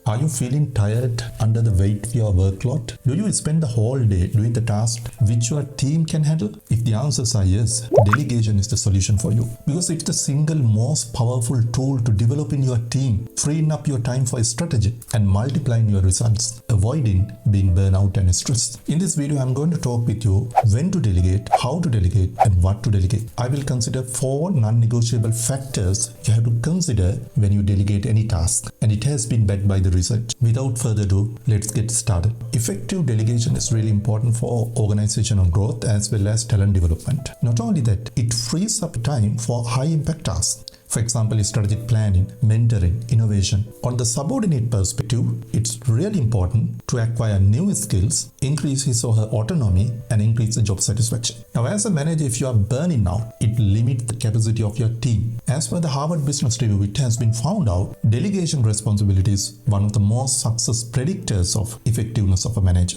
Are you feeling tired under the weight of your workload? Do you spend the whole day doing the task which your team can handle? If the answers are yes, delegation is the solution for you, because it's the single most powerful tool to develop in your team, freeing up your time for strategy and multiplying your results, avoiding being burnout and stressed. In this video, I'm going to talk with you when to delegate, how to delegate, and what to delegate. I will consider 4 non-negotiable factors you have to consider when you delegate any task, and it has been backed by the research. Without further ado, let's get started. Effective delegation is really important for organizational growth as well as talent development. Not only that, it frees up time for high impact tasks. For example, strategic planning, mentoring, innovation. On the subordinate perspective, it's really important to acquire new skills, increase his or her autonomy, and increase the job satisfaction. Now, as a manager, if you are burning out, it limits the capacity of your team. As per the Harvard Business Review, it has been found out delegation responsibility is one of the most success predictors of effectiveness of a manager.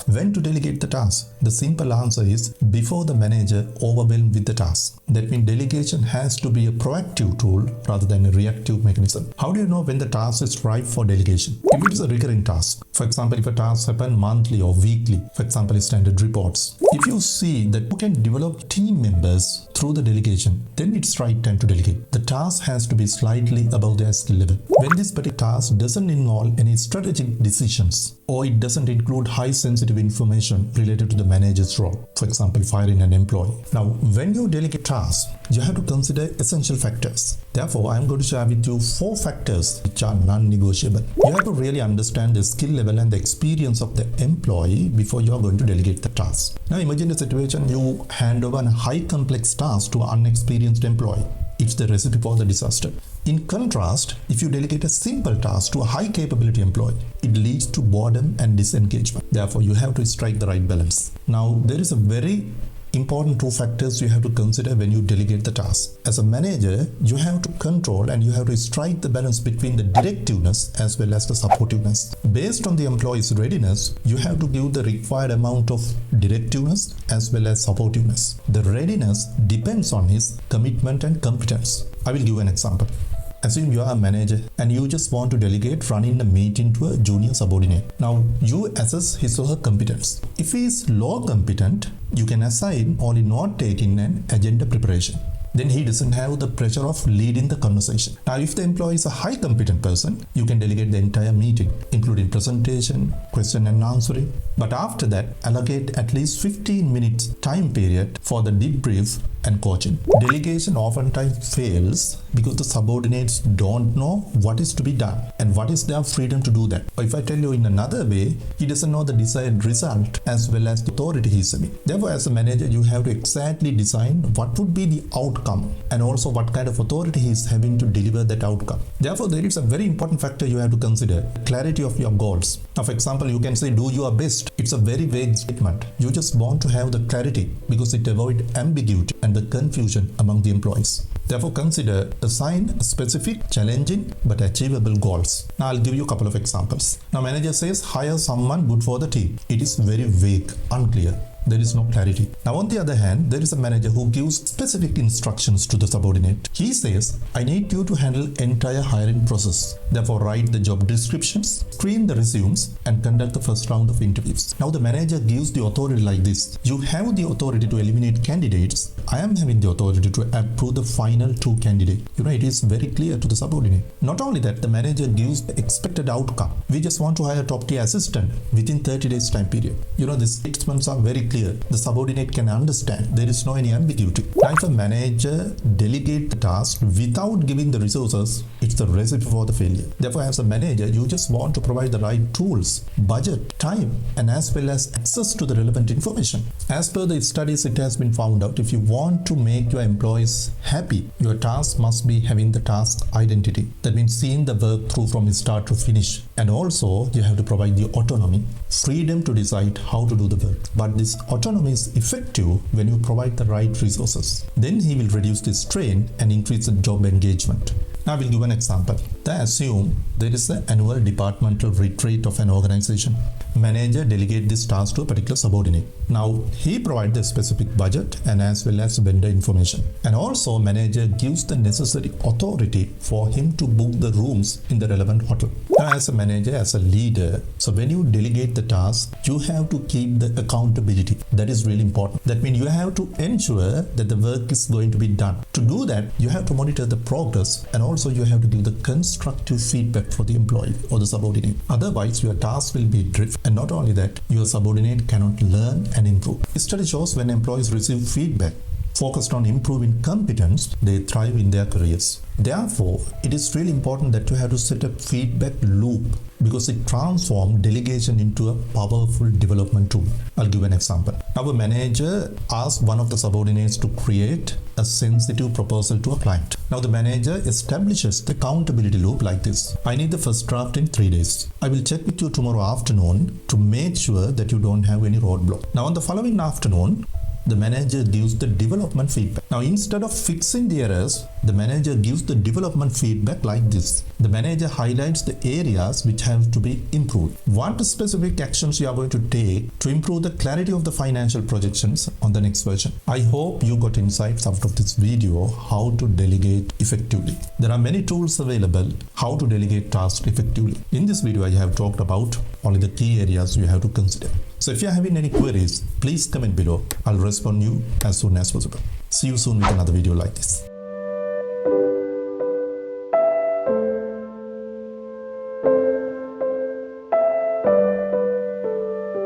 When to delegate the task? The simple answer is before the manager overwhelmed with the task. That means delegation has to be a proactive tool rather than a reactive mechanism. How do you know when the task is ripe for delegation? If it is a recurring task, for example, if a task happens monthly or weekly, for example, standard reports. If you see that you can develop team members through the delegation, then it's right time to delegate. The task has to be slightly above their skill level. When this particular task doesn't involve any strategic decisions, or it doesn't include high sensitive information related to the manager's role, for example, firing an employee. Now, when you delegate tasks, you have to consider essential factors. Therefore, I am going to share with you 4 factors which are non-negotiable. You have to really understand the skill level and the experience of the employee before you are going to delegate the task. Now, imagine a situation you hand over a high complex task to an unexperienced employee. It's the recipe for the disaster. In contrast, if you delegate a simple task to a high capability employee, it leads to boredom and disengagement. Therefore, you have to strike the right balance. Now, there is a very important 2 factors you have to consider when you delegate the task. As a manager, you have to control and you have to strike the balance between the directiveness as well as the supportiveness. Based on the employee's readiness, you have to give the required amount of directiveness as well as supportiveness. The readiness depends on his commitment and competence. I will give an example. Assume you are a manager and you just want to delegate running a meeting to a junior subordinate. Now, you assess his or her competence. If he is low competent, you can assign only not taking an agenda preparation. Then he doesn't have the pressure of leading the conversation. Now, if the employee is a high competent person, you can delegate the entire meeting, including presentation, question and answering. But after that, allocate at least 15 minutes time period for the debrief and coaching. Delegation oftentimes fails because the subordinates don't know what is to be done and what is their freedom to do that. Or if I tell you in another way, he doesn't know the desired result as well as the authority he is having. Therefore, as a manager, you have to exactly design what would be the outcome and also what kind of authority he is having to deliver that outcome. Therefore, there is a very important factor you have to consider: clarity of your goals. Now, for example, you can say do your best. It's a very vague statement. You just want to have the clarity because it avoids ambiguity and the confusion among the employees. Therefore, consider assign specific, challenging but achievable goals. Now, I'll give you a couple of examples. Now, manager says hire someone good for the team. It is very vague, unclear. There is no clarity. Now, on the other hand, there is a manager who gives specific instructions to the subordinate. He says, I need you to handle entire hiring process. Therefore, write the job descriptions, screen the resumes, and conduct the first round of interviews. Now, the manager gives the authority like this. You have the authority to eliminate candidates. I am having the authority to approve the final 2 candidates. It is very clear to the subordinate. Not only that, the manager gives the expected outcome. We just want to hire a top tier assistant within 30 days time period. The statements are very clear. The subordinate can understand. There is no any ambiguity. Now, if a manager delegates the task without giving the resources, it's the recipe for the failure. Therefore, as a manager, you just want to provide the right tools, budget, time, and as well as access to the relevant information. As per the studies, it has been found out if you want to make your employees happy, your task must be having the task identity. That means seeing the work through from start to finish. And also, you have to provide the autonomy, freedom to decide how to do the work. But this autonomy is effective when you provide the right resources. Then he will reduce the strain and increase the job engagement. Now, I will give an example. Assume there is an annual departmental retreat of an organization. manager delegate this task to a particular subordinate. Now he provides the specific budget and as well as vendor information. And also manager gives the necessary authority for him to book the rooms in the relevant hotel. Now as a manager, as a leader, so when you delegate the task, you have to keep the accountability. That is really important. That means you have to ensure that the work is going to be done. To do that, you have to monitor the progress and also you have to give the constructive feedback for the employee or the subordinate. Otherwise, your task will be drift. And not only that, your subordinate cannot learn and improve. Study shows when employees receive feedback focused on improving competence, they thrive in their careers. Therefore, it is really important that you have to set a feedback loop because it transforms delegation into a powerful development tool. I'll give an example. Now, a manager asks one of the subordinates to create a sensitive proposal to a client. Now, the manager establishes the accountability loop like this. I need the first draft in 3 days. I will check with you tomorrow afternoon to make sure that you don't have any roadblock. Now, on the following afternoon, the manager gives the development feedback. Now, instead of fixing the errors, the manager gives the development feedback like this. The manager highlights the areas which have to be improved. What specific actions you are going to take to improve the clarity of the financial projections on the next version. I hope you got insights out of this video how to delegate effectively. There are many tools available how to delegate tasks effectively. In this video, I have talked about only the key areas you have to consider. So if you are having any queries, please comment below. I'll respond you as soon as possible. See you soon with another video like this.